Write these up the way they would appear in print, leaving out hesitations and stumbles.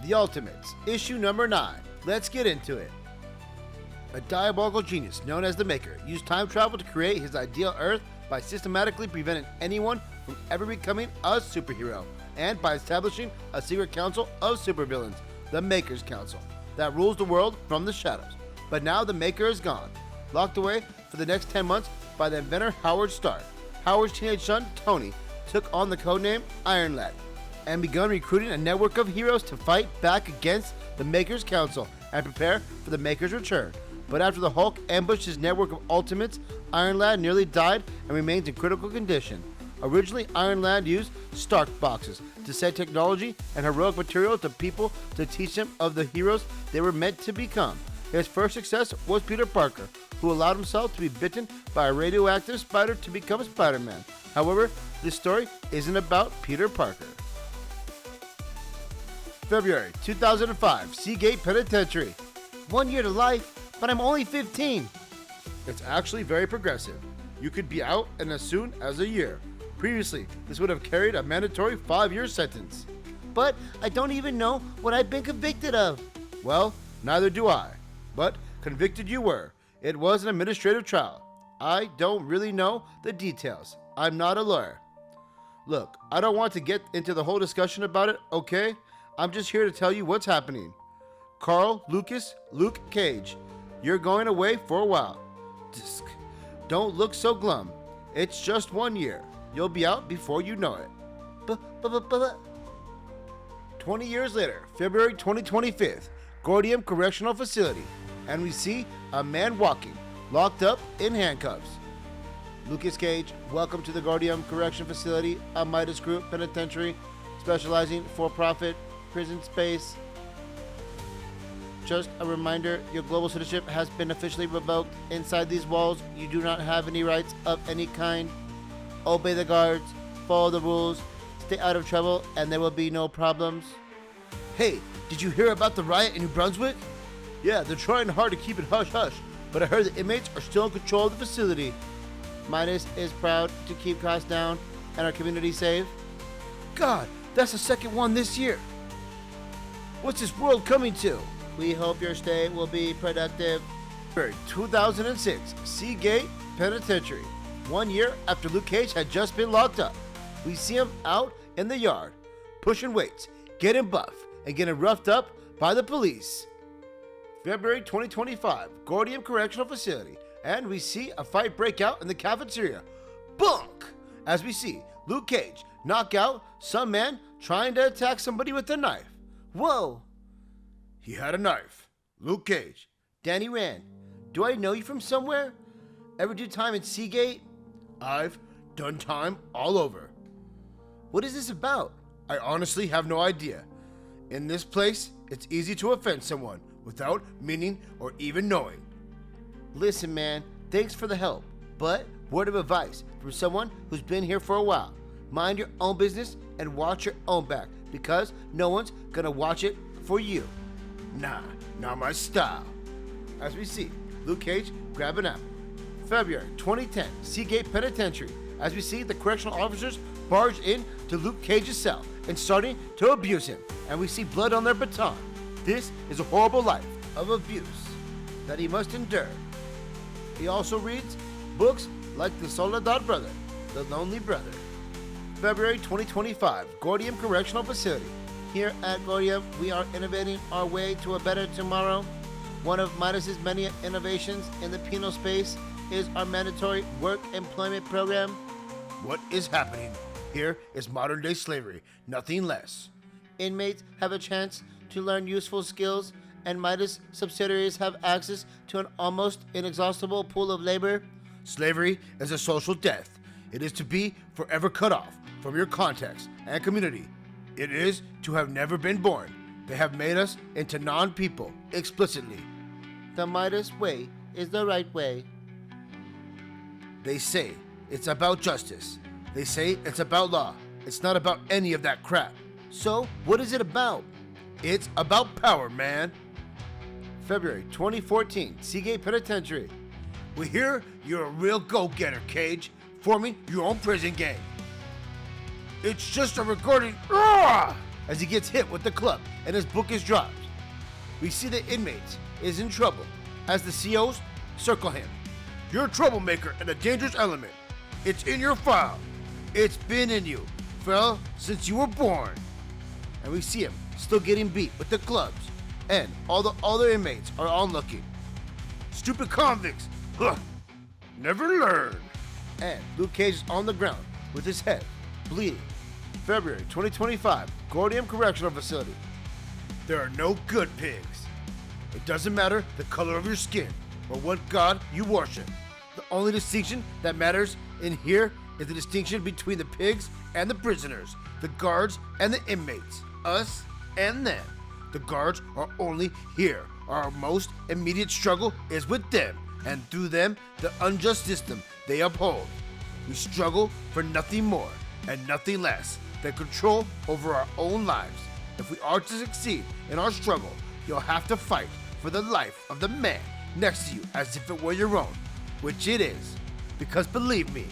The Ultimates, issue number 9. Let's get into it. A diabolical genius known as the Maker used time travel to create his ideal Earth by systematically preventing anyone from ever becoming a superhero, and by establishing a secret council of supervillains, the Maker's Council, that rules the world from the shadows. But now the Maker is gone, locked away for the next 10 months by the inventor Howard Stark. Howard's teenage son, Tony, took on the codename Iron Lad and begun recruiting a network of heroes to fight back against the Maker's Council and prepare for the Maker's return. But after the Hulk ambushed his network of Ultimates, Iron Lad nearly died and remains in critical condition. Originally, Iron Lad used Stark boxes to send technology and heroic material to people to teach them of the heroes they were meant to become. His first success was Peter Parker, who allowed himself to be bitten by a radioactive spider to become Spider-Man. However, this story isn't about Peter Parker. February 2005, Seagate Penitentiary. 1 year to life, but I'm only 15. It's actually very progressive. You could be out in as soon as a year. Previously, this would have carried a mandatory 5-year sentence. But I don't even know what I've been convicted of. Well, neither do I. But convicted you were. It was an administrative trial. I don't really know the details. I'm not a lawyer. Look, I don't want to get into the whole discussion about it, okay? I'm just here to tell you what's happening. Carl Lucas Luke Cage, you're going away for a while. Don't look so glum. It's just 1 year. You'll be out before you know it. 20 years later, February 2025, Gordium Correctional Facility, and we see a man walking, locked up in handcuffs. Lucas Cage, welcome to the Gordium Correction Facility, a Midas Group penitentiary specializing for-profit prison space. Just a reminder, your global citizenship has been officially revoked. Inside these walls, you do not have any rights of any kind. Obey the guards, follow the rules, stay out of trouble, and there will be no problems. Hey, did you hear about the riot in New Brunswick? Yeah, they're trying hard to keep it hush-hush, but I heard the inmates are still in control of the facility. Midas is proud to keep costs down and our community safe. God, that's the second one this year. What's this world coming to? We hope your stay will be productive. 2006, Seagate Penitentiary. 1 year after Luke Cage had just been locked up, we see him out in the yard, pushing weights, getting buff, and getting roughed up by the police. February 2025, Gordium Correctional Facility, and we see a fight break out in the cafeteria. Bunk! As we see Luke Cage knock out some man trying to attack somebody with a knife. Whoa! He had a knife. Luke Cage. Danny Rand. Do I know you from somewhere? Ever do time in Seagate? I've done time all over. What is this about? I honestly have no idea. In this place, it's easy to offend someone without meaning or even knowing. Listen, man, thanks for the help, but word of advice from someone who's been here for a while. Mind your own business and watch your own back, because no one's gonna watch it for you. Nah, not my style. As we see, Luke Cage grab an apple. February 2010, Seagate Penitentiary. As we see the correctional officers barge in to Luke Cage's cell and starting to abuse him, and we see blood on their baton. This is a horrible life of abuse that he must endure. He also reads books like The Soledad Brother, The Lonely Brother. February 2025, Gordium Correctional Facility. Here at Gordium, we are innovating our way to a better tomorrow. One of Midas's many innovations in the penal space is our mandatory work employment program. What is happening? Here is modern day slavery, nothing less. Inmates have a chance to learn useful skills, and Midas subsidiaries have access to an almost inexhaustible pool of labor. Slavery is a social death. It is to be forever cut off from your context and community. It is to have never been born. They have made us into non-people, explicitly. The Midas way is the right way. They say it's about justice. They say it's about law. It's not about any of that crap. So, what is it about? It's about power, man. February 2014, Seagate Penitentiary. We hear you're a real go-getter, Cage, forming your own prison gang. It's just a recording. as he gets hit with the club and his book is dropped. We see the inmate is in trouble as the COs circle him. You're a troublemaker and a dangerous element. It's in your file. It's been in you, fella, since you were born. And we see him still getting beat with the clubs, and all the other inmates are onlooking. Stupid convicts! Huh. Never learn. And Luke Cage is on the ground with his head bleeding. February 2025, Gordium Correctional Facility. There are no good pigs. It doesn't matter the color of your skin or what god you worship. The only distinction that matters in here is the distinction between the pigs and the prisoners, the guards and the inmates, us and them. The guards are only here. Our most immediate struggle is with them, and through them, the unjust system they uphold. We struggle for nothing more and nothing less than control over our own lives. If we are to succeed in our struggle, you'll have to fight for the life of the man next to you as if it were your own, which it is. Because believe me,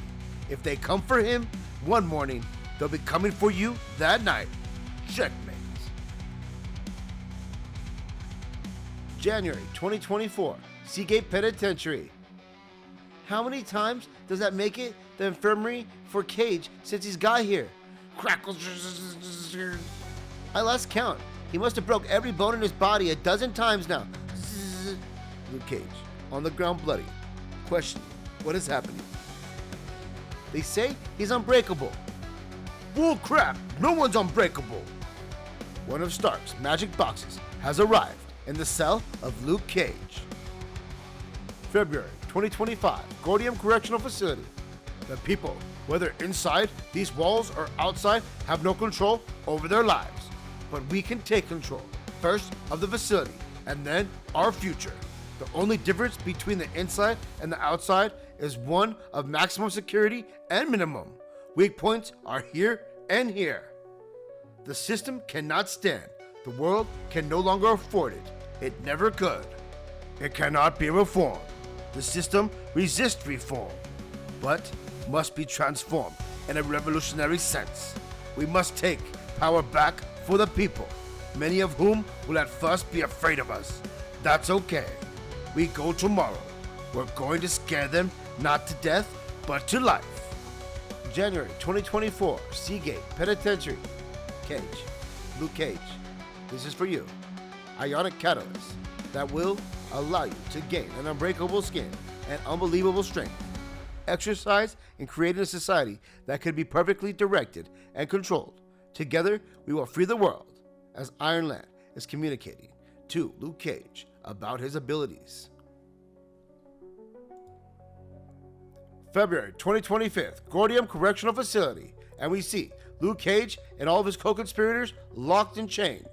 if they come for him one morning, they'll be coming for you that night. Checkmate. January 2024, Seagate Penitentiary. How many times does that make it the infirmary for Cage since he's got here? Crackles. I lost count. He must have broke every bone in his body a dozen times now. Luke Cage, on the ground bloody, questioning what is happening. They say he's unbreakable. Bull crap, no one's unbreakable. One of Stark's magic boxes has arrived in the cell of Luke Cage. February 2025, Gordium Correctional Facility. The people, whether inside these walls or outside, have no control over their lives. But we can take control, first of the facility, and then our future. The only difference between the inside and the outside is one of maximum security and minimum. Weak points are here and here. The system cannot stand. The world can no longer afford it. It never could. It cannot be reformed. The system resists reform, but must be transformed in a revolutionary sense. We must take power back for the people, many of whom will at first be afraid of us. That's okay. We go tomorrow. We're going to scare them not to death, but to life. January 2024, Seagate Penitentiary. Cage. Luke Cage. This is for you. Ionic catalyst that will allow you to gain an unbreakable skin and unbelievable strength. Exercise in creating a society that can be perfectly directed and controlled. Together, we will free the world, as Iron Lad is communicating to Luke Cage about his abilities. February 2025, Gordium Correctional Facility, and we see Luke Cage and all of his co-conspirators locked and chained.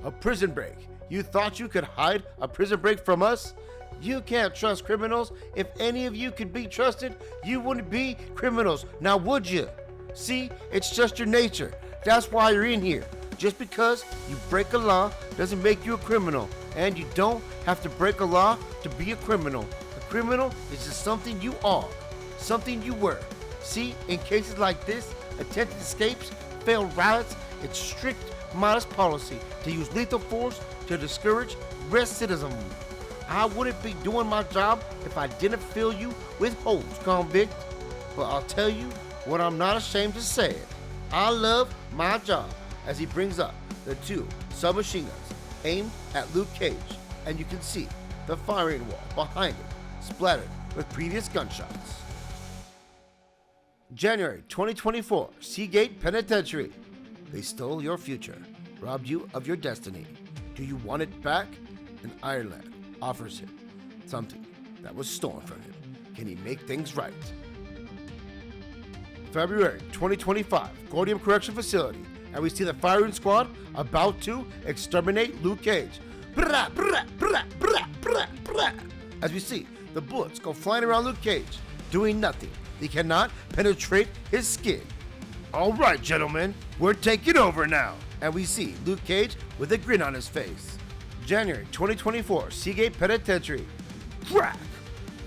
A prison break. You thought you could hide a prison break from us? You can't trust criminals. If any of you could be trusted, you wouldn't be criminals, now would you? See, it's just your nature. That's why you're in here. Just because you break a law doesn't make you a criminal, and you don't have to break a law to be a criminal. A criminal is just something you are, something you were. See, in cases like this, attempted escapes, failed riots, it's strict, modest policy to use lethal force to discourage recidivism. I wouldn't be doing my job if I didn't fill you with holes, convict. But I'll tell you what, I'm not ashamed to say it. I love my job. As he brings up the two submachine guns aimed at Luke Cage, and you can see the firing wall behind it splattered with previous gunshots. January 2024, Seagate Penitentiary. They stole your future, robbed you of your destiny. Do you want it back? And Iron Lad offers him something that was stolen from him. Can he make things right? February 2025, Gordium Correction Facility, and we see the firing squad about to exterminate Luke Cage. As we see the bullets go flying around Luke Cage, doing nothing. They cannot penetrate his skin. All right, gentlemen, we're taking over now. And we see Luke Cage with a grin on his face. January 2024, Seagate Penitentiary. Crack!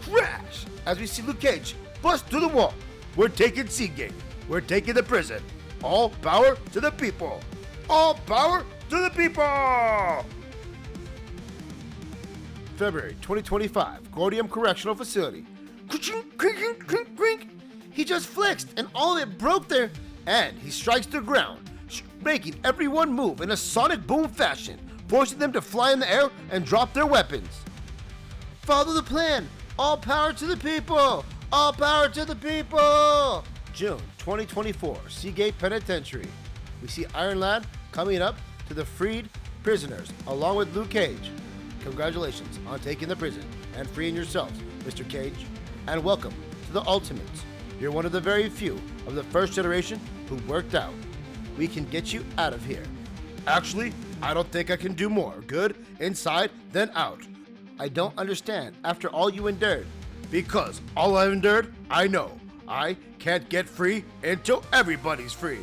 Crash! As we see Luke Cage bust through the wall. We're taking Seagate. We're taking the prison. All power to the people. All power to the people! February 2025, Gordium Correctional Facility. He just flexed and all of it broke there, and he strikes the ground, making everyone move in a sonic boom fashion, forcing them to fly in the air and drop their weapons. Follow the plan. All power to the people. All power to the people. June 2024, Seagate Penitentiary. We see Iron Lad coming up to the freed prisoners along with Luke Cage. Congratulations on taking the prison and freeing yourselves, Mr. Cage. And welcome to the Ultimates. You're one of the very few of the first generation who worked out. We can get you out of here. Actually, I don't think I can do more good inside than out. I don't understand after all you endured. Because all I've endured, I know. I can't get free until everybody's free.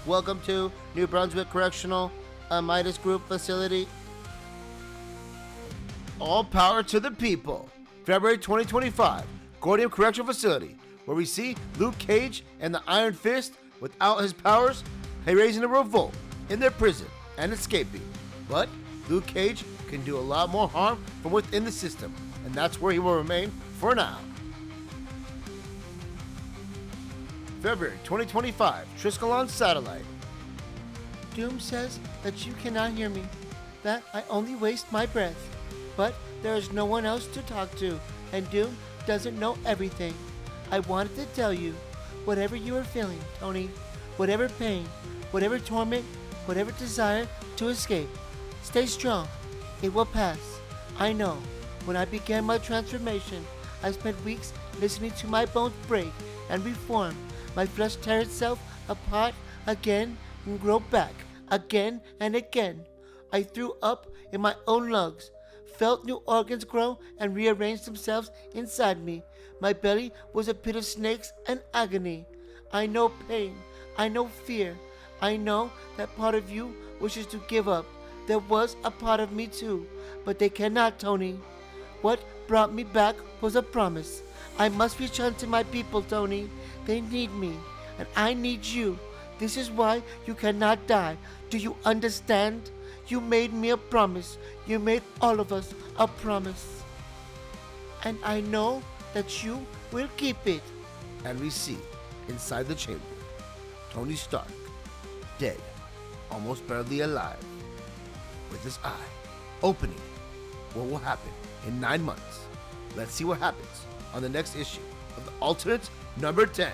Welcome to New Brunswick Correctional, a Midas Group facility. All power to the people. February 2025, Gordium Correctional Facility, where we see Luke Cage and the Iron Fist, without his powers, raising a revolt in their prison and escaping. But Luke Cage can do a lot more harm from within the system, and that's where he will remain for now. February 2025, Triskelon Satellite. Doom says that you cannot hear me, that I only waste my breath. But there is no one else to talk to, and Doom doesn't know everything. I wanted to tell you, whatever you are feeling, Tony, whatever pain, whatever torment, whatever desire to escape, stay strong. It will pass. I know. When I began my transformation, I spent weeks listening to my bones break and reform. My flesh tear itself apart again and grow back again and again. I threw up in my own lungs, felt new organs grow and rearrange themselves inside me. My belly was a pit of snakes and agony. I know pain. I know fear. I know that part of you wishes to give up. There was a part of me too, but they cannot, Tony. What brought me back was a promise. I must return to my people, Tony. They need me, and I need you. This is why you cannot die. Do you understand? You made me a promise. You made all of us a promise. And I know that you will keep it. And we see, inside the chamber, Tony Stark, dead, almost barely alive, with his eye opening. What will happen in 9 months? Let's see what happens on the next issue of the Ultimate number 10.